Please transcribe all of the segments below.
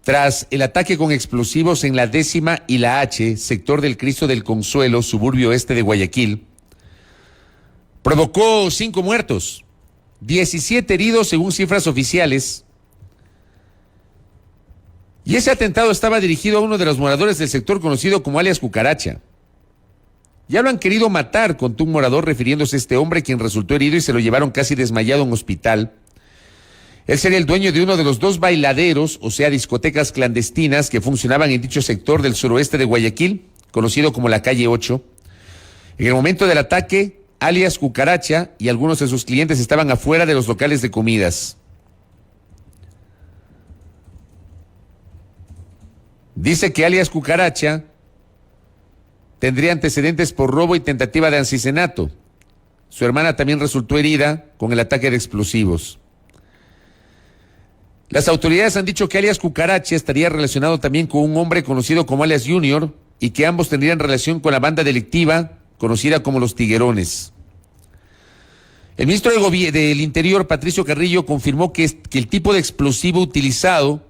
tras el ataque con explosivos en la 10ª y la H, sector del Cristo del Consuelo, suburbio oeste de Guayaquil, provocó 5 muertos, 17 heridos según cifras oficiales. Y ese atentado estaba dirigido a uno de los moradores del sector conocido como alias Cucaracha. Ya lo han querido matar, contó un morador refiriéndose a este hombre, quien resultó herido y se lo llevaron casi desmayado a un hospital. Él sería el dueño de uno de los 2 bailaderos, o sea, discotecas clandestinas que funcionaban en dicho sector del suroeste de Guayaquil, conocido como la calle 8. En el momento del ataque, alias Cucaracha y algunos de sus clientes estaban afuera de los locales de comidas. Dice que alias Cucaracha tendría antecedentes por robo y tentativa de asesinato. Su hermana también resultó herida con el ataque de explosivos. Las autoridades han dicho que alias Cucaracha estaría relacionado también con un hombre conocido como alias Junior y que ambos tendrían relación con la banda delictiva conocida como los Tiguerones. El ministro del Interior, Patricio Carrillo, confirmó que el tipo de explosivo utilizado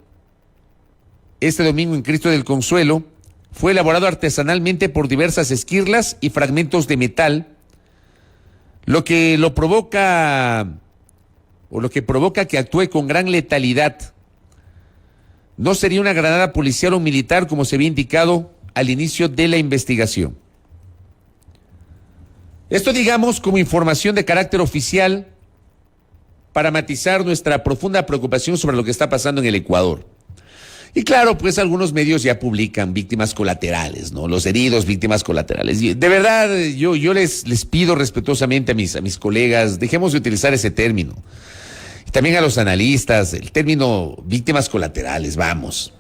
este domingo en Cristo del Consuelo fue elaborado artesanalmente por diversas esquirlas y fragmentos de metal, lo que provoca que actúe con gran letalidad. No sería una granada policial o militar como se había indicado al inicio de la investigación. Esto, digamos, como información de carácter oficial para matizar nuestra profunda preocupación sobre lo que está pasando en el Ecuador. Y claro, pues algunos medios ya publican víctimas colaterales, ¿no? Los heridos, víctimas colaterales. Y de verdad, yo les pido respetuosamente a mis colegas, dejemos de utilizar ese término. Y también a los analistas, el término víctimas colaterales, vamos.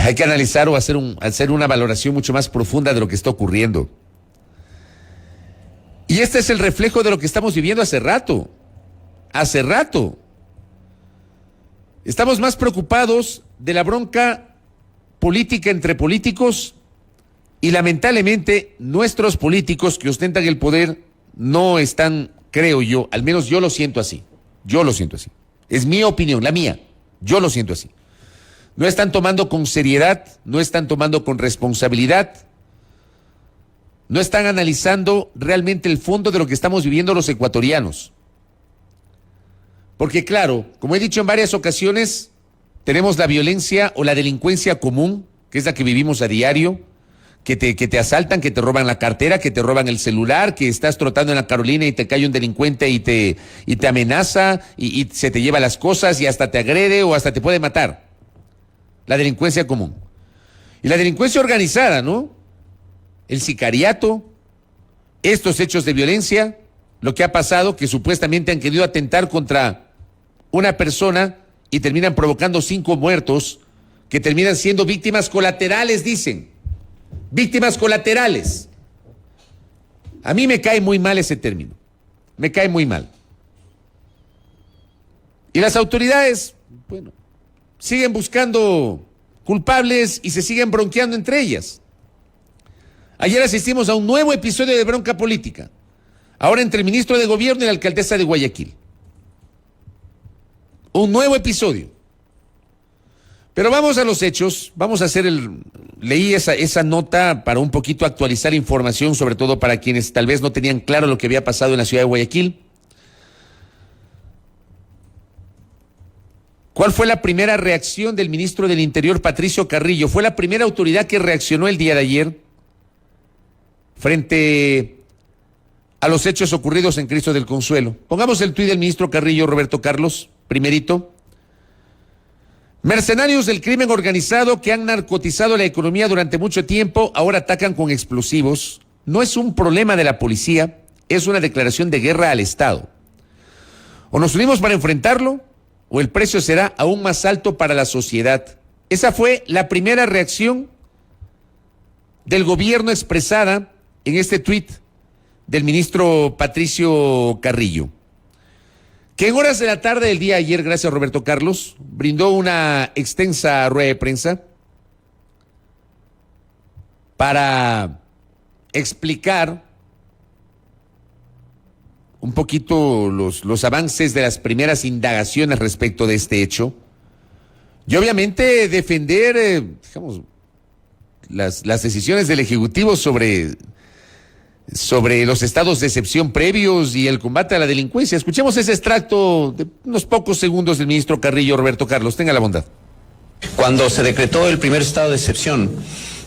Hay que analizar o hacer una valoración mucho más profunda de lo que está ocurriendo. Y este es el reflejo de lo que estamos viviendo hace rato. Hace rato. Estamos más preocupados de la bronca política entre políticos y lamentablemente nuestros políticos que ostentan el poder no están, creo yo, al menos yo lo siento así. Yo lo siento así. Es mi opinión, la mía. Yo lo siento así. No están tomando con seriedad, no están tomando con responsabilidad, no están analizando realmente el fondo de lo que estamos viviendo los ecuatorianos. Porque claro, como he dicho en varias ocasiones, tenemos la violencia o la delincuencia común, que es la que vivimos a diario, que te asaltan, que te roban la cartera, que te roban el celular, que estás trotando en la Carolina y te cae un delincuente y te amenaza y se te lleva las cosas y hasta te agrede o hasta te puede matar. La delincuencia común. Y la delincuencia organizada, ¿no? El sicariato, estos hechos de violencia, lo que ha pasado, que supuestamente han querido atentar contra una persona y terminan provocando 5 muertos que terminan siendo víctimas colaterales, dicen. Víctimas colaterales. A mí me cae muy mal ese término. Me cae muy mal. Y las autoridades, bueno, siguen buscando culpables y se siguen bronqueando entre ellas. Ayer asistimos a un nuevo episodio de bronca política. Ahora entre el ministro de Gobierno y la alcaldesa de Guayaquil. Un nuevo episodio. Pero vamos a los hechos, vamos a hacer leí esa nota para un poquito actualizar información, sobre todo para quienes tal vez no tenían claro lo que había pasado en la ciudad de Guayaquil. ¿Cuál fue la primera reacción del ministro del Interior, Patricio Carrillo? Fue la primera autoridad que reaccionó el día de ayer frente a los hechos ocurridos en Cristo del Consuelo. Pongamos el tuit del ministro Carrillo, Roberto Carlos, primerito. Mercenarios del crimen organizado que han narcotizado la economía durante mucho tiempo ahora atacan con explosivos. No es un problema de la policía, es una declaración de guerra al Estado. O nos unimos para enfrentarlo, o el precio será aún más alto para la sociedad. Esa fue la primera reacción del gobierno expresada en este tuit del ministro Patricio Carrillo, que en horas de la tarde del día de ayer, gracias a Roberto Carlos, brindó una extensa rueda de prensa para explicar un poquito los avances de las primeras indagaciones respecto de este hecho, Y obviamente defender, digamos, las decisiones del Ejecutivo sobre los estados de excepción previos y el combate a la delincuencia. Escuchemos ese extracto de unos pocos segundos del ministro Carrillo. Roberto Carlos, tenga la bondad. Cuando se decretó el primer estado de excepción,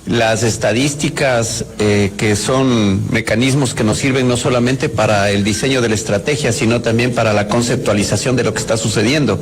las estadísticas, que son mecanismos que nos sirven no solamente para el diseño de la estrategia, sino también para la conceptualización de lo que está sucediendo,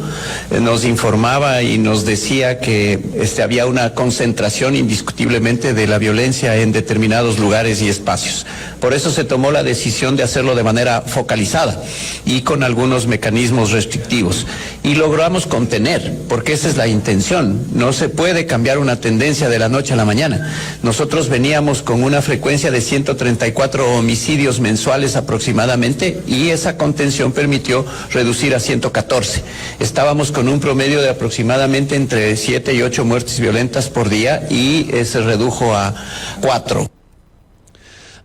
nos informaba y nos decía que había una concentración indiscutiblemente de la violencia en determinados lugares y espacios. Por eso se tomó la decisión de hacerlo de manera focalizada y con algunos mecanismos restrictivos. Y logramos contener, porque esa es la intención. No se puede cambiar una tendencia de la noche a la mañana. Nosotros veníamos con una frecuencia de 134 homicidios mensuales aproximadamente y esa contención permitió reducir a 114. Estábamos con un promedio de aproximadamente entre 7 y 8 muertes violentas por día y se redujo a 4.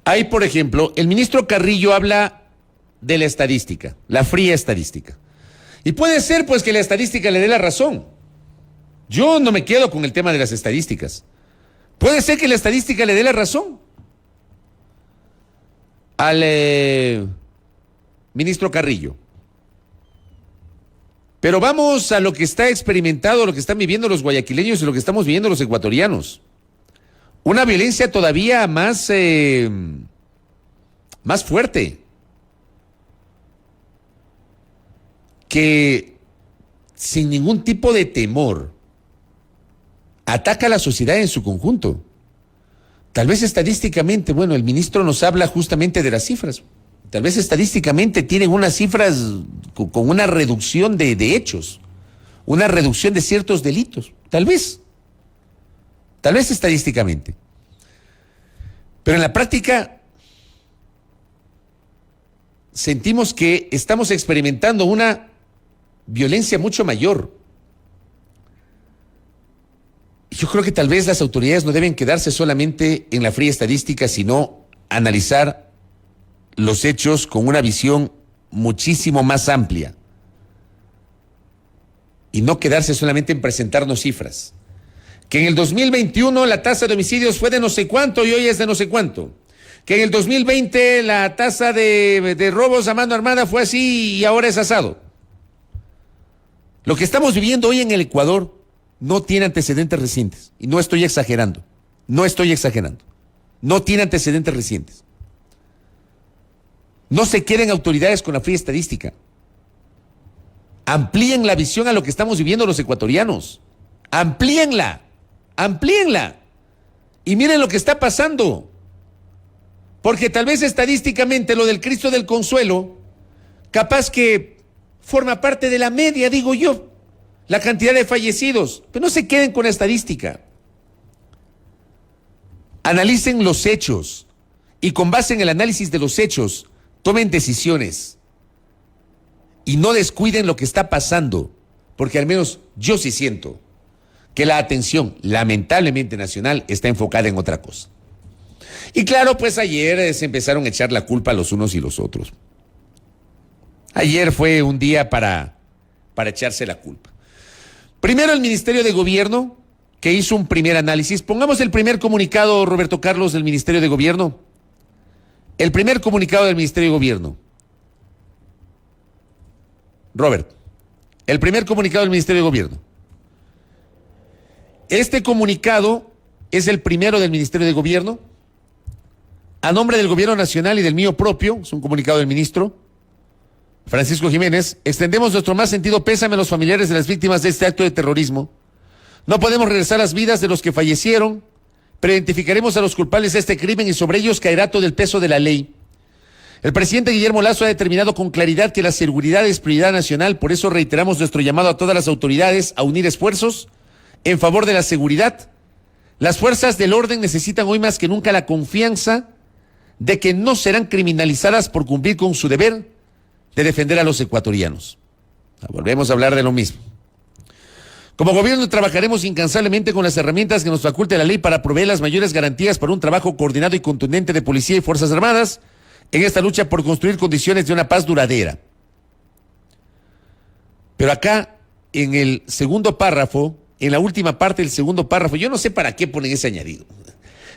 Ahí, por ejemplo, el ministro Carrillo habla de la estadística, la fría estadística. Y puede ser pues que la estadística le dé la razón. Yo no me quedo con el tema de las estadísticas. Puede ser que la estadística le dé la razón al ministro Carrillo. Pero vamos a lo que está experimentado, lo que están viviendo los guayaquileños y lo que estamos viviendo los ecuatorianos. Una violencia todavía más fuerte, que sin ningún tipo de temor ataca a la sociedad en su conjunto. Tal vez estadísticamente, bueno, el ministro nos habla justamente de las cifras. Tal vez estadísticamente tienen unas cifras con una reducción de hechos, una reducción de ciertos delitos. Tal vez estadísticamente. Pero en la práctica sentimos que estamos experimentando una violencia mucho mayor. Yo creo que tal vez las autoridades no deben quedarse solamente en la fría estadística, sino analizar los hechos con una visión muchísimo más amplia. Y no quedarse solamente en presentarnos cifras. Que en el 2021 la tasa de homicidios fue de no sé cuánto y hoy es de no sé cuánto. Que en el 2020 la tasa de robos a mano armada fue así y ahora es asado. Lo que estamos viviendo hoy en el Ecuador no tiene antecedentes recientes. Y no estoy exagerando. No tiene antecedentes recientes. No se queden autoridades con la fría estadística. Amplíen la visión a lo que estamos viviendo los ecuatorianos. Amplíenla. Y miren lo que está pasando. Porque tal vez estadísticamente lo del Cristo del Consuelo, capaz que forma parte de la media, digo yo, la cantidad de fallecidos. Pero no se queden con la estadística. Analicen los hechos y con base en el análisis de los hechos, tomen decisiones. Y no descuiden lo que está pasando, porque al menos yo sí siento que la atención, lamentablemente nacional, está enfocada en otra cosa. Y claro, pues ayer se empezaron a echar la culpa los unos y los otros. Ayer fue un día para echarse la culpa. Primero el Ministerio de Gobierno, que hizo un primer análisis. Pongamos el primer comunicado, Roberto Carlos, del Ministerio de Gobierno. El primer comunicado del Ministerio de Gobierno. Robert, el primer comunicado del Ministerio de Gobierno. Este comunicado es el primero del Ministerio de Gobierno. A nombre del Gobierno Nacional y del mío propio, es un comunicado del ministro Francisco Jiménez, extendemos nuestro más sentido pésame a los familiares de las víctimas de este acto de terrorismo. No podemos regresar las vidas de los que fallecieron, pero identificaremos a los culpables de este crimen y sobre ellos caerá todo el peso de la ley. El presidente Guillermo Lasso ha determinado con claridad que la seguridad es prioridad nacional, por eso reiteramos nuestro llamado a todas las autoridades a unir esfuerzos en favor de la seguridad. Las fuerzas del orden necesitan hoy más que nunca la confianza de que no serán criminalizadas por cumplir con su deber de defender a los ecuatorianos. Volvemos a hablar de lo mismo. Como gobierno trabajaremos incansablemente con las herramientas que nos faculte la ley para proveer las mayores garantías para un trabajo coordinado y contundente de policía y Fuerzas Armadas en esta lucha por construir condiciones de una paz duradera. Pero acá, en el segundo párrafo, en la última parte del segundo párrafo. Yo no sé para qué ponen ese añadido.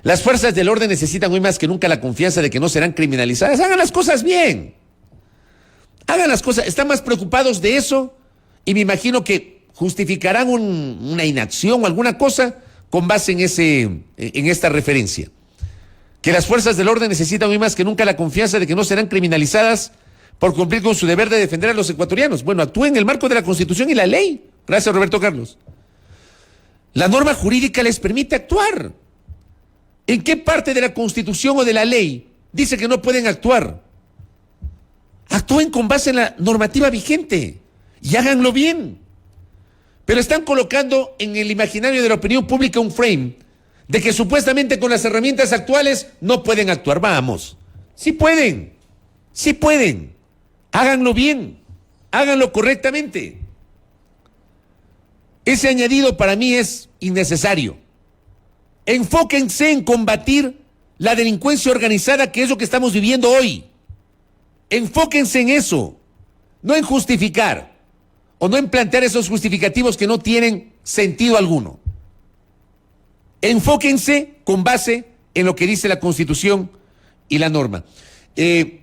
Las fuerzas del orden necesitan hoy más que nunca la confianza de que no serán criminalizadas. Hagan las cosas bien. Hagan las cosas. Están más preocupados de eso y me imagino que justificarán una inacción o alguna cosa con base en esta referencia. Que las fuerzas del orden necesitan hoy más que nunca la confianza de que no serán criminalizadas por cumplir con su deber de defender a los ecuatorianos. Bueno, actúen en el marco de la Constitución y la ley. Gracias, Roberto Carlos. La norma jurídica les permite actuar. ¿En qué parte de la Constitución o de la ley dice que no pueden actuar? Actúen con base en la normativa vigente y háganlo bien. Pero están colocando en el imaginario de la opinión pública un frame de que supuestamente con las herramientas actuales no pueden actuar. Vamos, sí pueden, sí pueden. Háganlo bien, háganlo correctamente. Ese añadido para mí es innecesario. Enfóquense en combatir la delincuencia organizada, que es lo que estamos viviendo hoy. Enfóquense en eso, no en justificar o no en plantear esos justificativos que no tienen sentido alguno. Enfóquense con base en lo que dice la Constitución y la norma.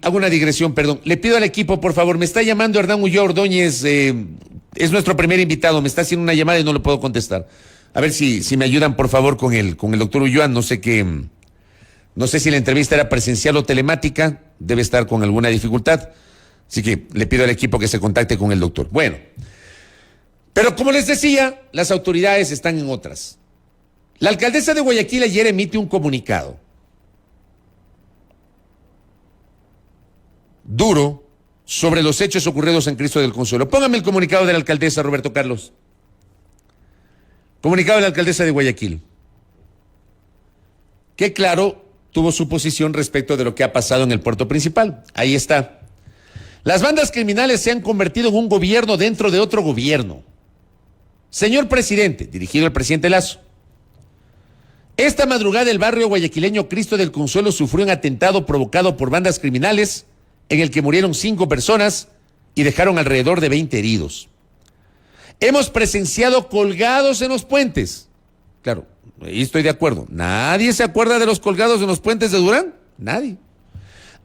Hago una digresión, perdón. Le pido al equipo, por favor, me está llamando Hernán Ulloa Ordóñez, es nuestro primer invitado, me está haciendo una llamada y no le puedo contestar. A ver si me ayudan, por favor, con el doctor Ulloa. No sé si la entrevista era presencial o telemática, debe estar con alguna dificultad. Así que le pido al equipo que se contacte con el doctor. Bueno, pero como les decía, las autoridades están en otras. La alcaldesa de Guayaquil ayer emite un comunicado duro sobre los hechos ocurridos en Cristo del Consuelo. Póngame el comunicado de la alcaldesa, Roberto Carlos. Comunicado de la alcaldesa de Guayaquil, que claro, tuvo su posición respecto de lo que ha pasado en el puerto principal. Ahí está. Las bandas criminales se han convertido en un gobierno dentro de otro gobierno. Señor presidente, dirigido al presidente Lazo, esta madrugada el barrio guayaquileño Cristo del Consuelo sufrió un atentado provocado por bandas criminales en el que murieron 5 personas y dejaron alrededor de 20 heridos. Hemos presenciado colgados en los puentes. Claro, ahí estoy de acuerdo. ¿Nadie se acuerda de los colgados en los puentes de Durán? Nadie.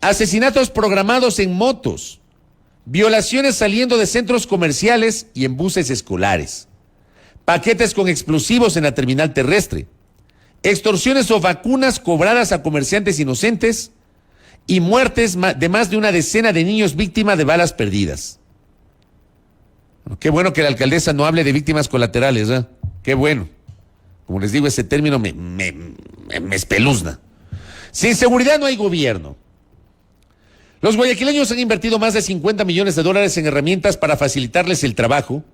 Asesinatos programados en motos. Violaciones saliendo de centros comerciales y en buses escolares. Paquetes con explosivos en la terminal terrestre. Extorsiones o vacunas cobradas a comerciantes inocentes y muertes de más de una decena de niños víctimas de balas perdidas. Qué bueno que la alcaldesa no hable de víctimas colaterales, ¿eh? Qué bueno. Como les digo, ese término me espeluzna. Sin seguridad no hay gobierno. Los guayaquileños han invertido más de $50 millones en herramientas para facilitarles el trabajo.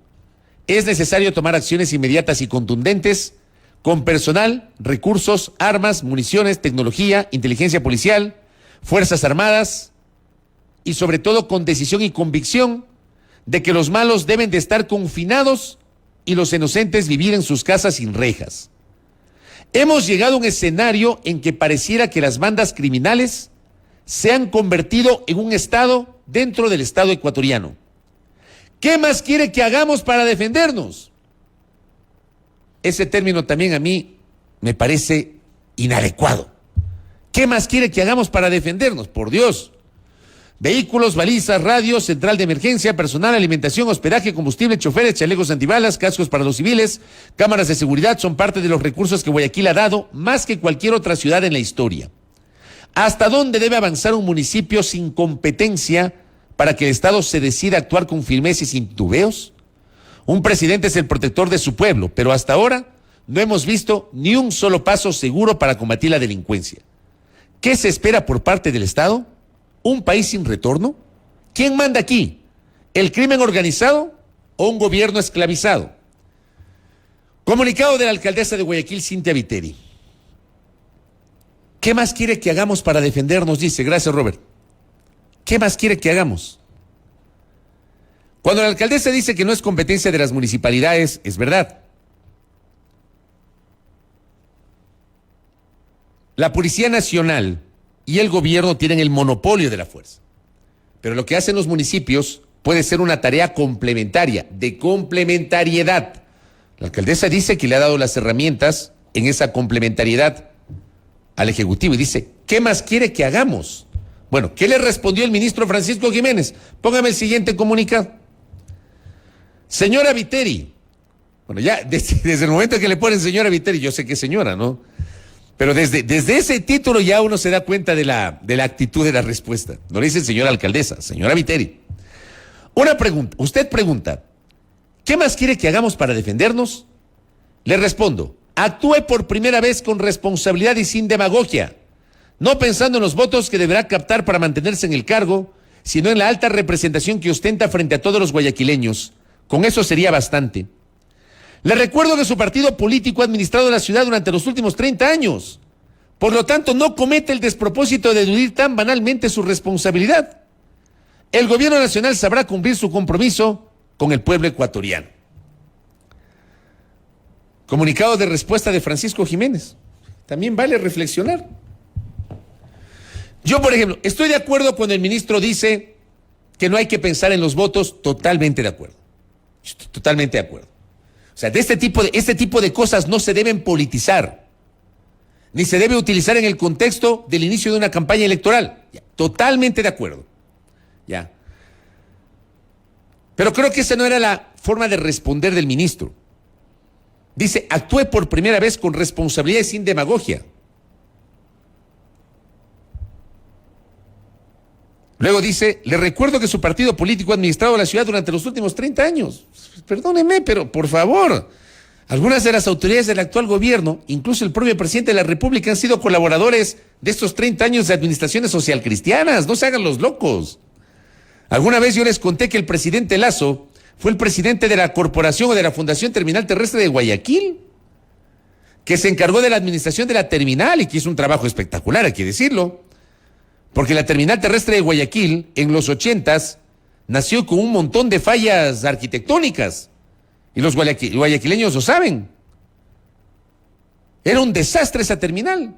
Es necesario tomar acciones inmediatas y contundentes con personal, recursos, armas, municiones, tecnología, inteligencia policial, fuerzas armadas y sobre todo con decisión y convicción de que los malos deben de estar confinados y los inocentes vivir en sus casas sin rejas. Hemos llegado a un escenario en que pareciera que las bandas criminales se han convertido en un Estado dentro del Estado ecuatoriano. ¿Qué más quiere que hagamos para defendernos? Ese término también a mí me parece inadecuado. ¿Qué más quiere que hagamos para defendernos? Por Dios. Vehículos, balizas, radios, central de emergencia, personal, alimentación, hospedaje, combustible, choferes, chalecos antibalas, cascos para los civiles, cámaras de seguridad son parte de los recursos que Guayaquil ha dado más que cualquier otra ciudad en la historia. ¿Hasta dónde debe avanzar un municipio sin competencia para que el Estado se decida a actuar con firmeza y sin titubeos? Un presidente es el protector de su pueblo, pero hasta ahora no hemos visto ni un solo paso seguro para combatir la delincuencia. ¿Qué se espera por parte del Estado? ¿Un país sin retorno? ¿Quién manda aquí? ¿El crimen organizado o un gobierno esclavizado? Comunicado de la alcaldesa de Guayaquil, Cintia Viteri. ¿Qué más quiere que hagamos para defendernos? Dice, gracias Robert. ¿Qué más quiere que hagamos? Cuando la alcaldesa dice que no es competencia de las municipalidades, es verdad. La Policía Nacional y el gobierno tienen el monopolio de la fuerza. Pero lo que hacen los municipios puede ser una tarea complementaria, de complementariedad, La alcaldesa dice que le ha dado las herramientas en esa complementariedad al Ejecutivo y dice, ¿qué más quiere que hagamos? Bueno, ¿qué le respondió el ministro Francisco Jiménez? Póngame el siguiente comunicado. Señora Viteri, bueno, ya desde el momento que le ponen señora Viteri, yo sé que es señora, ¿no? Pero desde ese título ya uno se da cuenta de la actitud de la respuesta. No le dicen señora alcaldesa, señora Viteri. Una pregunta, usted pregunta, ¿qué más quiere que hagamos para defendernos? Le respondo, actúe por primera vez con responsabilidad y sin demagogia, no pensando en los votos que deberá captar para mantenerse en el cargo, sino en la alta representación que ostenta frente a todos los guayaquileños. Con eso sería bastante. Le recuerdo que su partido político ha administrado la ciudad durante los últimos 30 años. Por lo tanto, no comete el despropósito de eludir tan banalmente su responsabilidad. El gobierno nacional sabrá cumplir su compromiso con el pueblo ecuatoriano. Comunicado de respuesta de Francisco Jiménez. También vale reflexionar. Yo, por ejemplo, estoy de acuerdo cuando el ministro dice que no hay que pensar en los votos, totalmente de acuerdo. Estoy totalmente de acuerdo. O sea, este tipo de cosas no se deben politizar, ni se debe utilizar en el contexto del inicio de una campaña electoral. Ya, totalmente de acuerdo. Ya. Pero creo que esa no era la forma de responder del ministro. Dice, actúe por primera vez con responsabilidad y sin demagogia. Luego dice, le recuerdo que su partido político ha administrado la ciudad durante los últimos 30 años. Perdóneme, pero por favor, algunas de las autoridades del actual gobierno, incluso el propio presidente de la República, han sido colaboradores de estos 30 años de administraciones socialcristianas. No se hagan los locos. Alguna vez yo les conté que el presidente Lasso fue el presidente de la corporación o de la Fundación Terminal Terrestre de Guayaquil, que se encargó de la administración de la terminal y que hizo un trabajo espectacular, hay que decirlo. Porque la terminal terrestre de Guayaquil, en los 80s, nació con un montón de fallas arquitectónicas. Y los guayaquileños lo saben. Era un desastre esa terminal.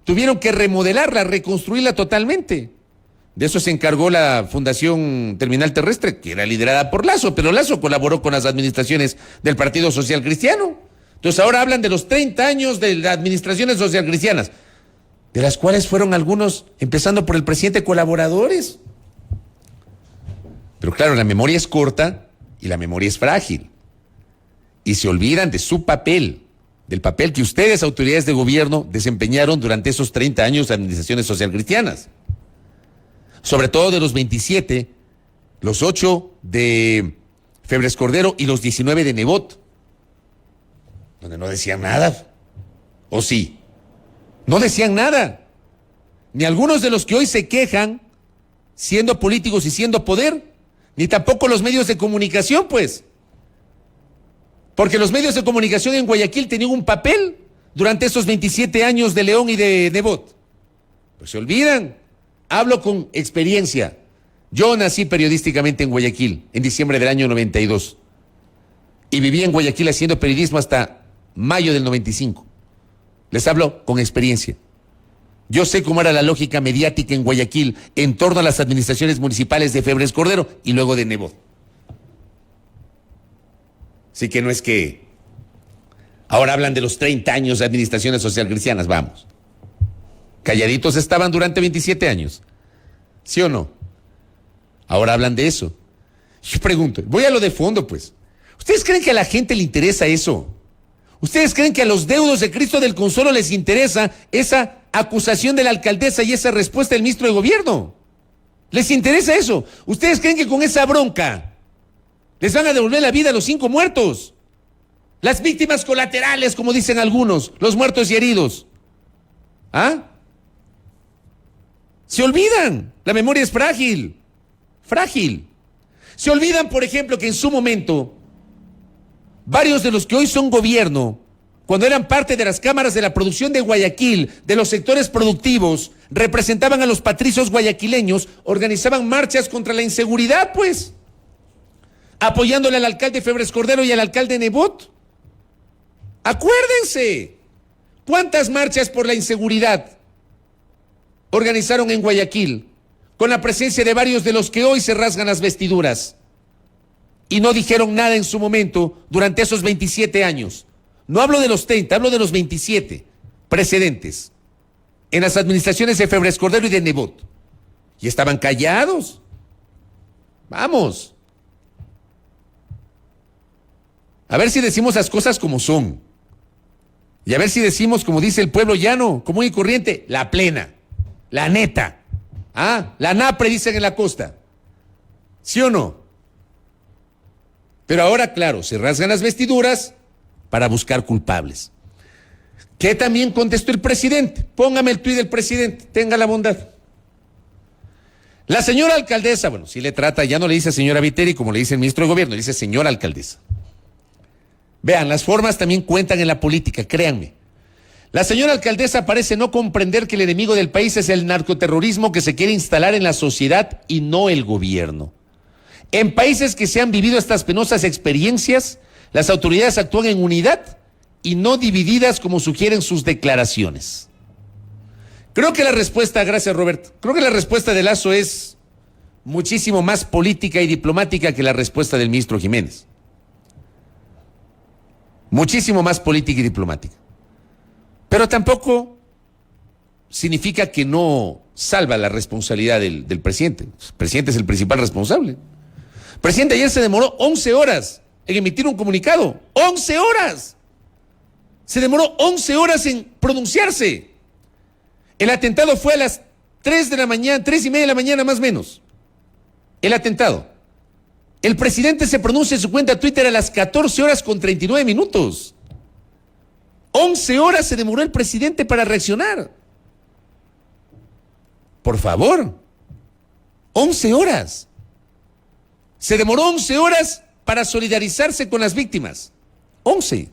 Tuvieron que remodelarla, reconstruirla totalmente. De eso se encargó la Fundación Terminal Terrestre, que era liderada por Lasso, pero Lasso colaboró con las administraciones del Partido Social Cristiano. Entonces ahora hablan de los 30 años de las administraciones socialcristianas, de las cuales fueron algunos, empezando por el presidente, colaboradores. Pero claro, la memoria es corta y la memoria es frágil. Y se olvidan de su papel, del papel que ustedes, autoridades de gobierno, desempeñaron durante esos 30 años de administraciones socialcristianas. Sobre todo de los 27, los 8 de Febres Cordero y los 19 de Nebot, donde no decían nada. ¿O sí? No decían nada. Ni algunos de los que hoy se quejan, siendo políticos y siendo poder, ni tampoco los medios de comunicación, pues. Porque los medios de comunicación en Guayaquil tenían un papel durante esos 27 años de León y de Nebot. Pues se olvidan. Hablo con experiencia. Yo nací periodísticamente en Guayaquil en diciembre del año 92. Y viví en Guayaquil haciendo periodismo hasta mayo del 95. Les hablo con experiencia. Yo sé cómo era la lógica mediática en Guayaquil en torno a las administraciones municipales de Febres Cordero y luego de Nebot. Así que no es que ahora hablan de los 30 años de administraciones socialcristianas, vamos. Calladitos estaban durante 27 años. ¿Sí o no? Ahora hablan de eso. Yo pregunto, voy a lo de fondo, pues. ¿Ustedes creen que a la gente le interesa eso? ¿Ustedes creen que a los deudos de Cristo del Consuelo les interesa esa acusación de la alcaldesa y esa respuesta del ministro de Gobierno? ¿Les interesa eso? ¿Ustedes creen que con esa bronca les van a devolver la vida a los 5 muertos? Las víctimas colaterales, como dicen algunos, los muertos y heridos. ¿Ah? Se olvidan. La memoria es frágil. Frágil. Se olvidan, por ejemplo, que en su momento varios de los que hoy son gobierno, cuando eran parte de las cámaras de la producción de Guayaquil, de los sectores productivos, representaban a los patricios guayaquileños, organizaban marchas contra la inseguridad, pues, apoyándole al alcalde Febres Cordero y al alcalde Nebot. Acuérdense, ¿cuántas marchas por la inseguridad organizaron en Guayaquil, con la presencia de varios de los que hoy se rasgan las vestiduras? y no dijeron nada en su momento durante esos 27 años. No hablo de los 30, hablo de los 27 precedentes en las administraciones de Febres Cordero y de Nebot. Y estaban callados. Vamos. A ver si decimos las cosas como son. Y a ver si decimos, como dice el pueblo llano, común y corriente, la plena, la neta. La napre, dicen en la costa. ¿Sí o no? Pero ahora, claro, se rasgan las vestiduras para buscar culpables. ¿Qué también contestó el presidente? Póngame el tuit del presidente, tenga la bondad. La señora alcaldesa, bueno, si le trata, ya no le dice señora Viteri como le dice el ministro de Gobierno, le dice señora alcaldesa. Vean, las formas también cuentan en la política, créanme. La señora alcaldesa parece no comprender que el enemigo del país es el narcoterrorismo que se quiere instalar en la sociedad y no el gobierno. En países que se han vivido estas penosas experiencias, las autoridades actúan en unidad y no divididas como sugieren sus declaraciones. Creo que la respuesta, gracias Roberto, creo que la respuesta de Lasso es muchísimo más política y diplomática que la respuesta del ministro Jiménez. Muchísimo más política y diplomática. Pero tampoco significa que no salva la responsabilidad del presidente. El presidente es el principal responsable. El presidente ayer se demoró 11 horas en emitir un comunicado. ¡11 horas! Se demoró 11 horas en pronunciarse. El atentado fue a las 3 de la mañana, 3:30 de la mañana más o menos. El atentado. El presidente se pronuncia en su cuenta Twitter a las 14 horas con 39 minutos. 11 horas se demoró el presidente para reaccionar. Por favor. 11 horas. Se demoró 11 horas para solidarizarse con las víctimas. 11.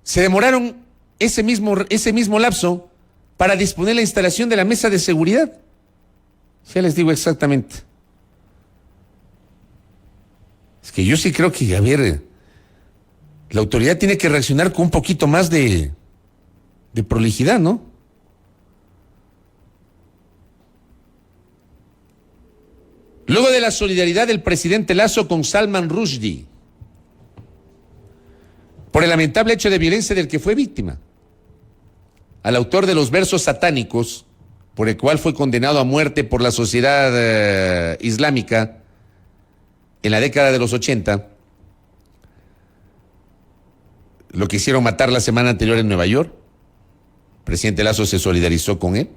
Se demoraron ese mismo lapso para disponer la instalación de la mesa de seguridad. Ya les digo exactamente. Es que yo sí creo que, a ver, la autoridad tiene que reaccionar con un poquito más de prolijidad, ¿no? Luego de la solidaridad del presidente Lasso con Salman Rushdie, por el lamentable hecho de violencia del que fue víctima, al autor de los versos satánicos, por el cual fue condenado a muerte por la sociedad islámica en la década de los 80, lo quisieron matar la semana anterior en Nueva York. El presidente Lasso se solidarizó con él,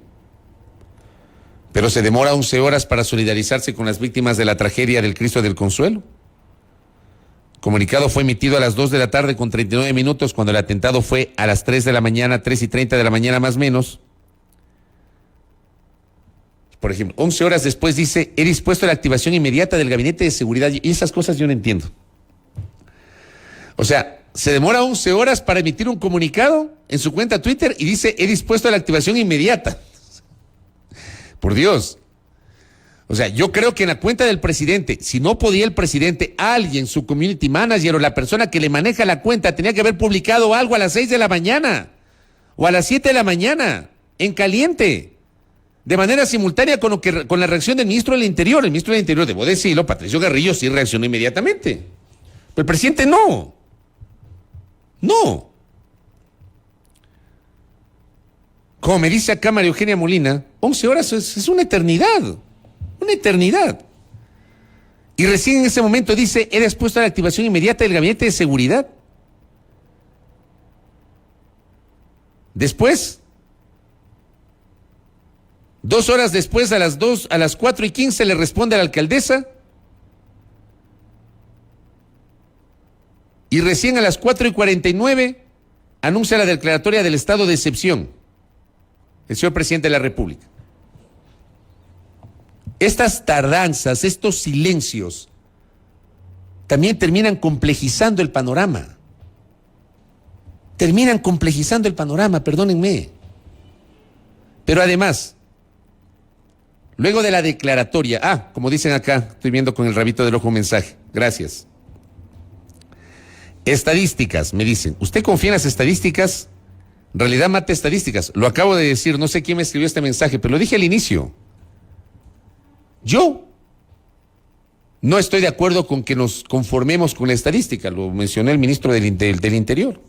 pero se demora 11 horas para solidarizarse con las víctimas de la tragedia del Cristo del Consuelo. El comunicado fue emitido a las 2 de la tarde con 39 minutos, cuando el atentado fue a las 3 de la mañana, 3:30 de la mañana más o menos. Por ejemplo, 11 horas después dice, he dispuesto la activación inmediata del gabinete de seguridad. Y esas cosas yo no entiendo. O sea, se demora 11 horas para emitir un comunicado en su cuenta Twitter y dice, he dispuesto la activación inmediata. Por Dios. O sea, yo creo que en la cuenta del presidente, si no podía el presidente, alguien, su community manager o la persona que le maneja la cuenta, tenía que haber publicado algo a las 6 de la mañana o a las 7 de la mañana, en caliente, de manera simultánea con la reacción del ministro del Interior. El ministro del Interior, debo decirlo, Patricio Garrillo, sí reaccionó inmediatamente. Pero el presidente no. No. Como me dice acá María Eugenia Molina, 11 horas es una eternidad. Una eternidad. Y recién en ese momento dice, he dispuesto a la activación inmediata del gabinete de seguridad. Después, 2 horas después, a las 4:15, le responde a la alcaldesa. Y recién a las 4:49 anuncia la declaratoria del estado de excepción el señor presidente de la República. Estas tardanzas, estos silencios, también terminan complejizando el panorama. Terminan complejizando el panorama, perdónenme. Pero además, luego de la declaratoria, como dicen acá, estoy viendo con el rabito del ojo un mensaje, gracias. Estadísticas, me dicen, ¿usted confía en las estadísticas? En realidad mata estadísticas, lo acabo de decir, no sé quién me escribió este mensaje, pero lo dije al inicio. Yo no estoy de acuerdo con que nos conformemos con la estadística, lo mencionó el ministro del Interior.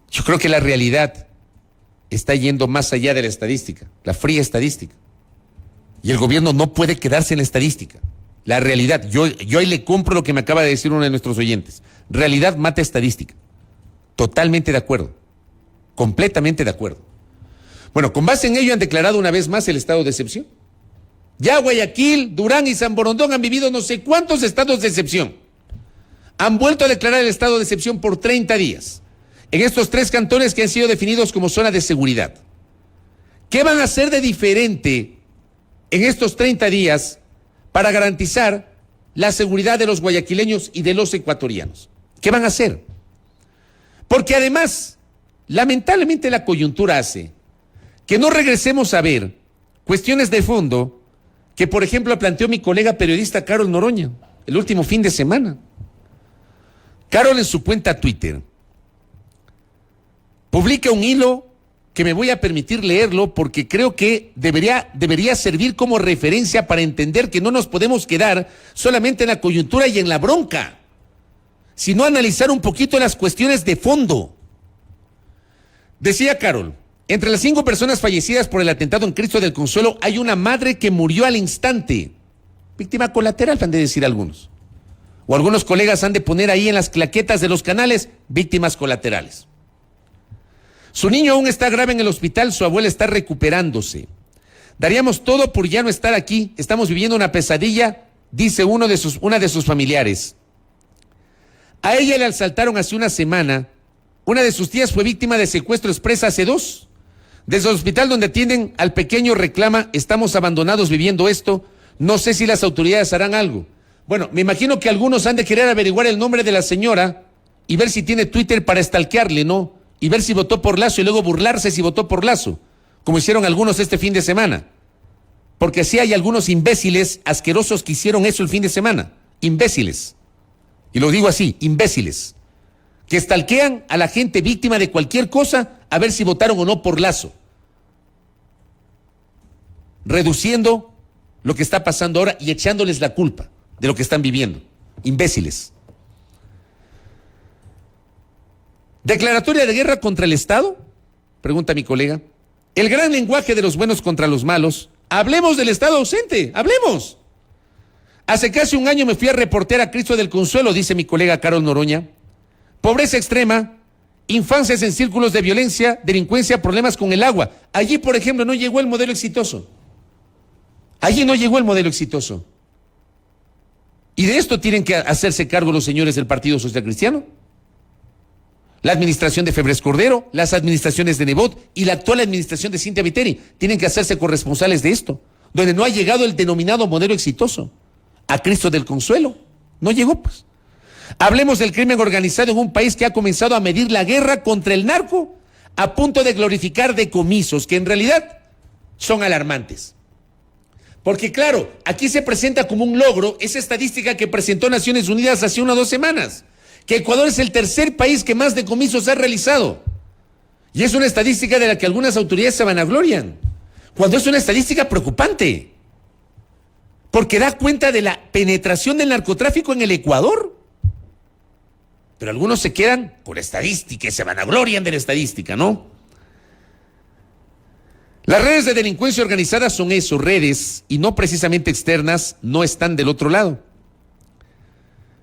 Yo creo que la realidad está yendo más allá de la estadística, la fría estadística. Y el gobierno no puede quedarse en la estadística. La realidad, yo ahí le compro lo que me acaba de decir uno de nuestros oyentes. Realidad mata estadística. Totalmente de acuerdo. Completamente de acuerdo. Bueno, con base en ello han declarado una vez más el estado de excepción. Ya Guayaquil, Durán y San Borondón han vivido no sé cuántos estados de excepción. Han vuelto a declarar el estado de excepción por 30 días. En estos 3 cantones que han sido definidos como zona de seguridad. ¿Qué van a hacer de diferente en estos 30 días para garantizar la seguridad de los guayaquileños y de los ecuatorianos? ¿Qué van a hacer? Porque además, lamentablemente la coyuntura hace que no regresemos a ver cuestiones de fondo que, por ejemplo, planteó mi colega periodista Carol Noroña el último fin de semana. Carol en su cuenta Twitter publica un hilo que me voy a permitir leerlo porque creo que debería servir como referencia para entender que no nos podemos quedar solamente en la coyuntura y en la bronca, sino analizar un poquito las cuestiones de fondo. Decía Carol, entre las 5 personas fallecidas por el atentado en Cristo del Consuelo hay una madre que murió al instante. Víctima colateral, han de decir algunos. O algunos colegas han de poner ahí en las claquetas de los canales, víctimas colaterales. Su niño aún está grave en el hospital, su abuela está recuperándose. Daríamos todo por ya no estar aquí, estamos viviendo una pesadilla, dice una de sus familiares. A ella le asaltaron hace una semana, una de sus tías fue víctima de secuestro express hace 2. Desde el hospital donde atienden al pequeño reclama, estamos abandonados viviendo esto, no sé si las autoridades harán algo. Bueno, me imagino que algunos han de querer averiguar el nombre de la señora y ver si tiene Twitter para stalkearle, ¿no? Y ver si votó por Lazo y luego burlarse si votó por Lazo, como hicieron algunos este fin de semana. Porque sí hay algunos imbéciles asquerosos que hicieron eso el fin de semana. Imbéciles. Y lo digo así, imbéciles. Que stalkean a la gente víctima de cualquier cosa a ver si votaron o no por Lazo. Reduciendo lo que está pasando ahora y echándoles la culpa de lo que están viviendo. Imbéciles. ¿Declaratoria de guerra contra el Estado? Pregunta mi colega. El gran lenguaje de los buenos contra los malos. Hablemos del Estado ausente, hablemos. Hace casi un año me fui a reportear a Cristo del Consuelo, dice mi colega Carol Noroña. Pobreza extrema, infancias en círculos de violencia, delincuencia, problemas con el agua. Allí, por ejemplo, no llegó el modelo exitoso. Allí no llegó el modelo exitoso. Y de esto tienen que hacerse cargo los señores del Partido Social Cristiano. La administración de Febres Cordero, las administraciones de Nebot y la actual administración de Cintia Viteri tienen que hacerse corresponsales de esto, donde no ha llegado el denominado modelo exitoso. A Cristo del Consuelo, no llegó pues. Hablemos del crimen organizado en un país que ha comenzado a medir la guerra contra el narco a punto de glorificar decomisos que en realidad son alarmantes. Porque claro, aquí se presenta como un logro esa estadística que presentó Naciones Unidas hace 1 o 2 semanas, que Ecuador es el tercer país que más decomisos ha realizado. Y es una estadística de la que algunas autoridades se vanaglorian, cuando es una estadística preocupante, porque da cuenta de la penetración del narcotráfico en el Ecuador. Pero algunos se quedan con la estadística y se vanaglorian de la estadística, ¿no? Las redes de delincuencia organizada son eso, redes, y no precisamente externas, no están del otro lado.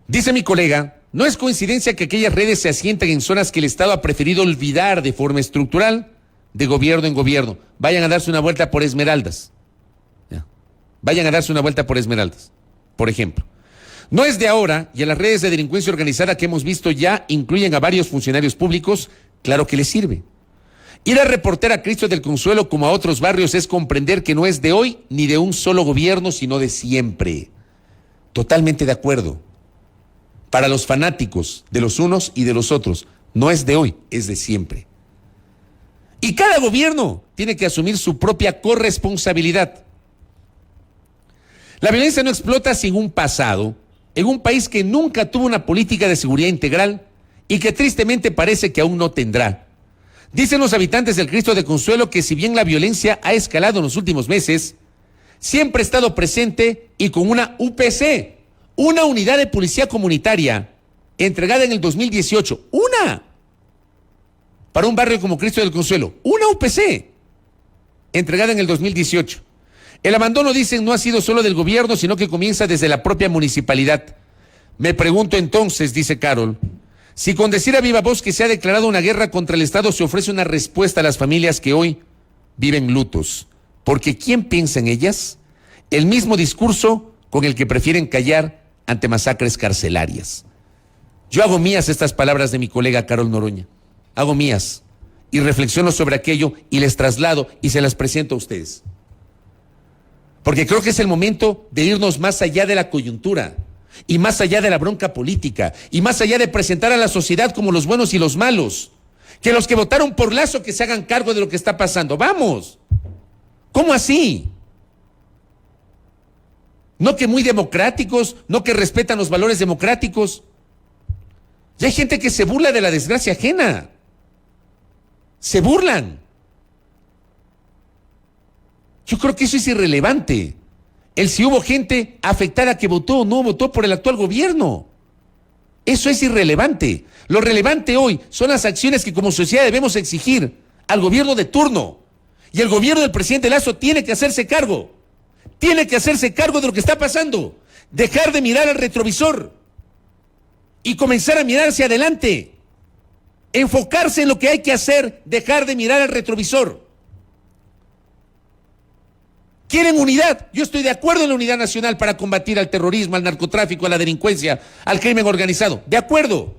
Dice mi colega, no es coincidencia que aquellas redes se asienten en zonas que el Estado ha preferido olvidar de forma estructural, de gobierno en gobierno. Vayan a darse una vuelta por Esmeraldas. Ya. Vayan a darse una vuelta por Esmeraldas, por ejemplo. No es de ahora, y a las redes de delincuencia organizada que hemos visto ya incluyen a varios funcionarios públicos, claro que les sirve. Ir a reportar a Cristo del Consuelo como a otros barrios es comprender que no es de hoy ni de un solo gobierno, sino de siempre. Totalmente de acuerdo. Para los fanáticos de los unos y de los otros, no es de hoy, es de siempre. Y cada gobierno tiene que asumir su propia corresponsabilidad. La violencia no explota sin un pasado, en un país que nunca tuvo una política de seguridad integral y que tristemente parece que aún no tendrá. Dicen los habitantes del Cristo de Consuelo que si bien la violencia ha escalado en los últimos meses, siempre ha estado presente y con una UPC, una unidad de policía comunitaria, entregada en el 2018, para un barrio como Cristo del Consuelo, una UPC, entregada en el 2018. El abandono, dicen, no ha sido solo del gobierno, sino que comienza desde la propia municipalidad. Me pregunto entonces, dice Carol, si con decir a viva voz que se ha declarado una guerra contra el Estado se ofrece una respuesta a las familias que hoy viven lutos. Porque ¿quién piensa en ellas? El mismo discurso con el que prefieren callar ante masacres carcelarias. Yo hago mías estas palabras de mi colega Carol Noroña. Hago mías y reflexiono sobre aquello y les traslado y se las presento a ustedes. Porque creo que es el momento de irnos más allá de la coyuntura y más allá de la bronca política y más allá de presentar a la sociedad como los buenos y los malos. Que los que votaron por Lasso que se hagan cargo de lo que está pasando. ¡Vamos! ¿Cómo así? No que muy democráticos, no que respetan los valores democráticos. Y hay gente que se burla de la desgracia ajena. Se burlan. Yo creo que eso es irrelevante. El si hubo gente afectada que votó o no votó por el actual gobierno. Eso es irrelevante. Lo relevante hoy son las acciones que como sociedad debemos exigir al gobierno de turno. Y el gobierno del presidente Lasso tiene que hacerse cargo. Tiene que hacerse cargo de lo que está pasando. Dejar de mirar al retrovisor y comenzar a mirar hacia adelante. Enfocarse en lo que hay que hacer, dejar de mirar al retrovisor. ¿Quieren unidad? Yo estoy de acuerdo en la unidad nacional para combatir al terrorismo, al narcotráfico, a la delincuencia, al crimen organizado. De acuerdo.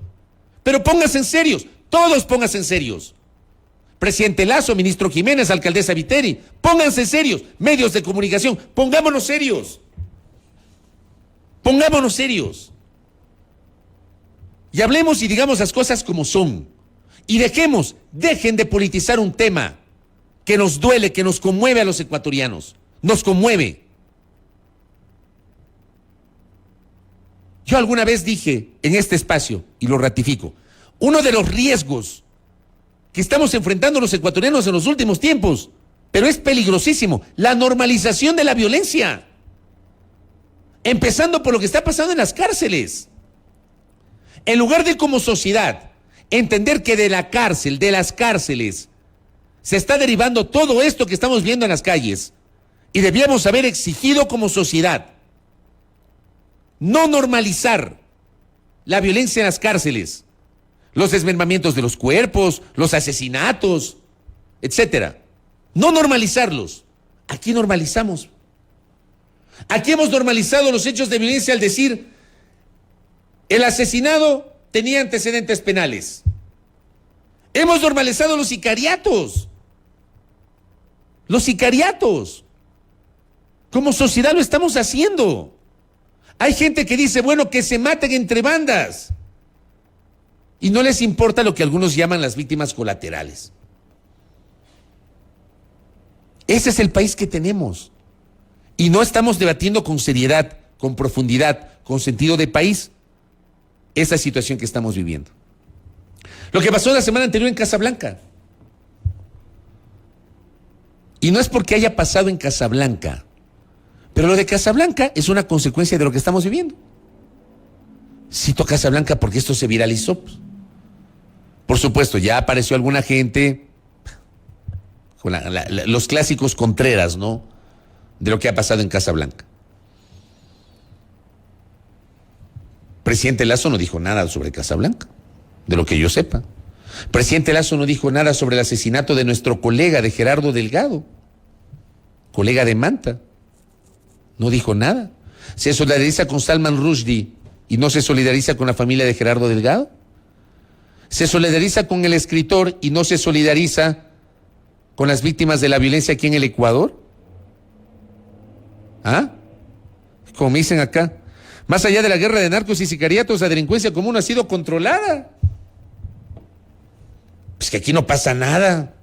Pero pónganse en serios. Todos pónganse en serios. Presidente Lasso, ministro Jiménez, alcaldesa Viteri, pónganse serios. Medios de comunicación, pongámonos serios. Pongámonos serios. Y hablemos y digamos las cosas como son. Y dejen de politizar un tema que nos duele, que nos conmueve a los ecuatorianos. Nos conmueve. Yo alguna vez dije en este espacio, y lo ratifico, uno de los riesgos que estamos enfrentando los ecuatorianos en los últimos tiempos, pero es peligrosísimo, la normalización de la violencia. Empezando por lo que está pasando en las cárceles. En lugar de como sociedad entender que de la cárcel, de las cárceles, se está derivando todo esto que estamos viendo en las calles, y debíamos haber exigido como sociedad no normalizar la violencia en las cárceles, los desmembramientos de los cuerpos, los asesinatos, etcétera. No normalizarlos. Aquí normalizamos. Aquí hemos normalizado los hechos de violencia al decir el asesinado tenía antecedentes penales. Hemos normalizado los sicariatos. Los sicariatos. Como sociedad lo estamos haciendo. Hay gente que dice, bueno, que se maten entre bandas. Y no les importa lo que algunos llaman las víctimas colaterales. Ese es el país que tenemos. Y no estamos debatiendo con seriedad, con profundidad, con sentido de país, esa situación que estamos viviendo. Lo que pasó la semana anterior en Casablanca. Y no es porque haya pasado en Casablanca, pero lo de Casablanca es una consecuencia de lo que estamos viviendo. Cito Casablanca porque esto se viralizó. Por supuesto, ya apareció alguna gente con los clásicos Contreras, ¿no? De lo que ha pasado en Casablanca. Presidente Lasso no dijo nada sobre Casablanca, de lo que yo sepa. Presidente Lasso no dijo nada sobre el asesinato de nuestro colega, de Gerardo Delgado, colega de Manta. No dijo nada. ¿Se solidariza con Salman Rushdie y no se solidariza con la familia de Gerardo Delgado? ¿Se solidariza con el escritor y no se solidariza con las víctimas de la violencia aquí en el Ecuador? ¿Ah? Como me dicen acá, más allá de la guerra de narcos y sicariatos, la delincuencia común ha sido controlada. Pues que aquí no pasa nada.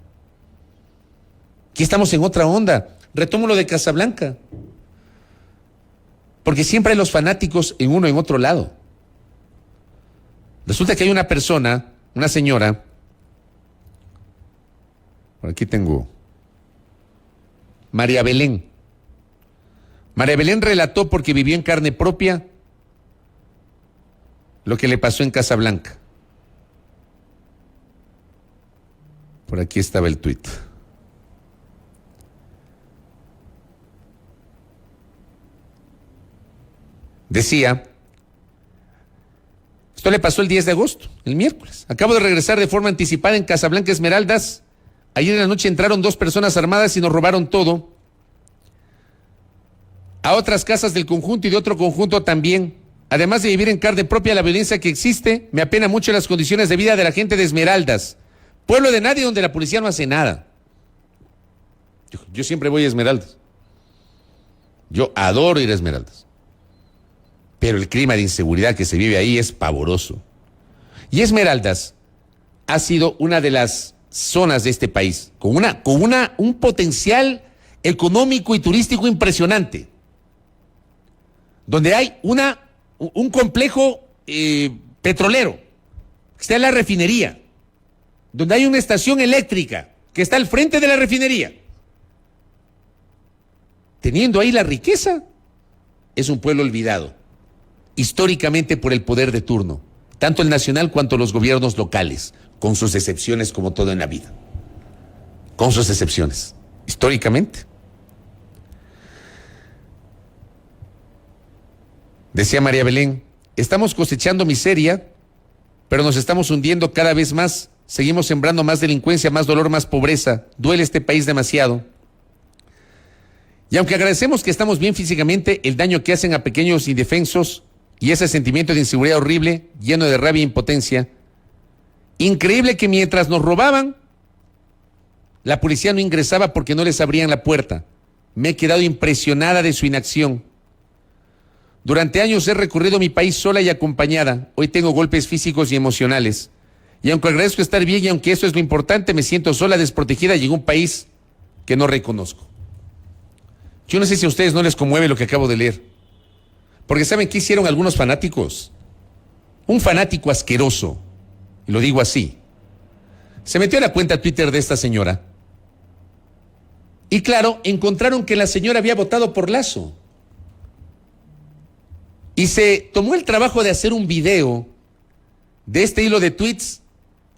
Aquí estamos en otra onda. Retomo lo de Casablanca. Porque siempre hay los fanáticos en uno en otro lado. Resulta que hay una persona, una señora, por aquí tengo, María Belén. María Belén relató porque vivió en carne propia lo que le pasó en Casablanca. Por aquí estaba el tuit. Decía, esto le pasó el 10 de agosto, el miércoles. Acabo de regresar de forma anticipada en Casablanca, Esmeraldas. Ayer en la noche entraron 2 personas armadas y nos robaron todo. A otras casas del conjunto y de otro conjunto también. Además de vivir en carne propia la violencia que existe, me apena mucho las condiciones de vida de la gente de Esmeraldas. Pueblo de nadie donde la policía no hace nada. Yo siempre voy a Esmeraldas. Yo adoro ir a Esmeraldas. Pero el clima de inseguridad que se vive ahí es pavoroso. Y Esmeraldas ha sido una de las zonas de este país con un potencial económico y turístico impresionante, donde hay un complejo petrolero, que está en la refinería, donde hay una estación eléctrica que está al frente de la refinería. Teniendo ahí la riqueza, es un pueblo olvidado, históricamente por el poder de turno, tanto el nacional cuanto los gobiernos locales, con sus excepciones como todo en la vida. Con sus excepciones, históricamente. Decía María Belén, estamos cosechando miseria, pero nos estamos hundiendo cada vez más. Seguimos sembrando más delincuencia, más dolor, más pobreza. Duele este país demasiado. Y aunque agradecemos que estamos bien físicamente, el daño que hacen a pequeños indefensos y ese sentimiento de inseguridad horrible, lleno de rabia e impotencia. Increíble que mientras nos robaban, la policía no ingresaba porque no les abrían la puerta. Me he quedado impresionada de su inacción. Durante años he recorrido mi país sola y acompañada. Hoy tengo golpes físicos y emocionales. Y aunque agradezco estar bien y aunque eso es lo importante, me siento sola, desprotegida y en un país que no reconozco. Yo no sé si a ustedes no les conmueve lo que acabo de leer. Porque ¿saben qué hicieron algunos fanáticos? Un fanático asqueroso, y lo digo así, se metió a la cuenta Twitter de esta señora. Y claro, encontraron que la señora había votado por Lasso. Y se tomó el trabajo de hacer un video de este hilo de tweets,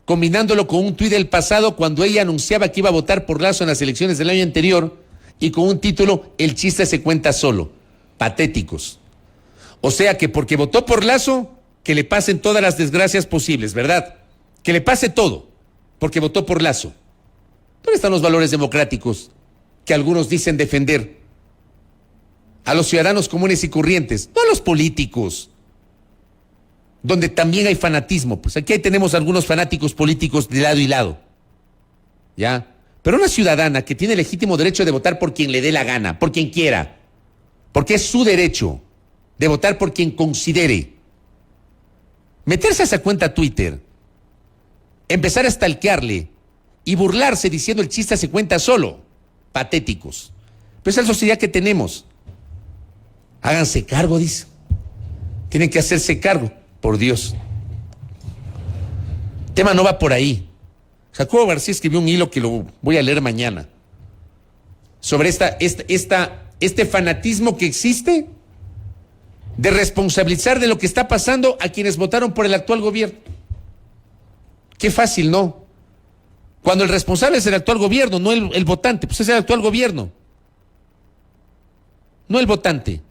combinándolo con un tuit del pasado cuando ella anunciaba que iba a votar por Lasso en las elecciones del año anterior, y con un título, el chiste se cuenta solo. Patéticos. O sea que porque votó por Lasso, que le pasen todas las desgracias posibles, ¿verdad? Que le pase todo, porque votó por Lasso. ¿Dónde están los valores democráticos que algunos dicen defender? A los ciudadanos comunes y corrientes, no a los políticos, donde también hay fanatismo. Pues aquí tenemos algunos fanáticos políticos de lado y lado, ¿ya? Pero una ciudadana que tiene legítimo derecho de votar por quien le dé la gana, por quien quiera, porque es su derecho de votar por quien considere. Meterse a esa cuenta Twitter, empezar a stalkearle y burlarse diciendo el chiste se cuenta solo. Patéticos. Pero esa es la sociedad que tenemos. Háganse cargo, dice. Tienen que hacerse cargo, por Dios. El tema no va por ahí. Jacobo García escribió un hilo que lo voy a leer mañana sobre este fanatismo que existe de responsabilizar de lo que está pasando a quienes votaron por el actual gobierno. Qué fácil, ¿no? Cuando el responsable es el actual gobierno, no el votante, pues es el actual gobierno. No el votante.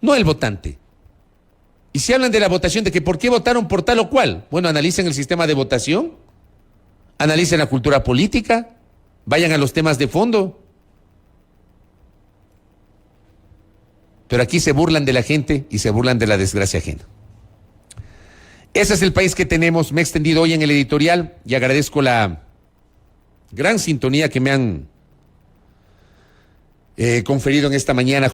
No el votante. Y si hablan de la votación, de que por qué votaron por tal o cual, bueno, analicen el sistema de votación, analicen la cultura política, vayan a los temas de fondo. Pero aquí se burlan de la gente y se burlan de la desgracia ajena. Ese es el país que tenemos. Me he extendido hoy en el editorial y agradezco la gran sintonía que me han conferido en esta mañana.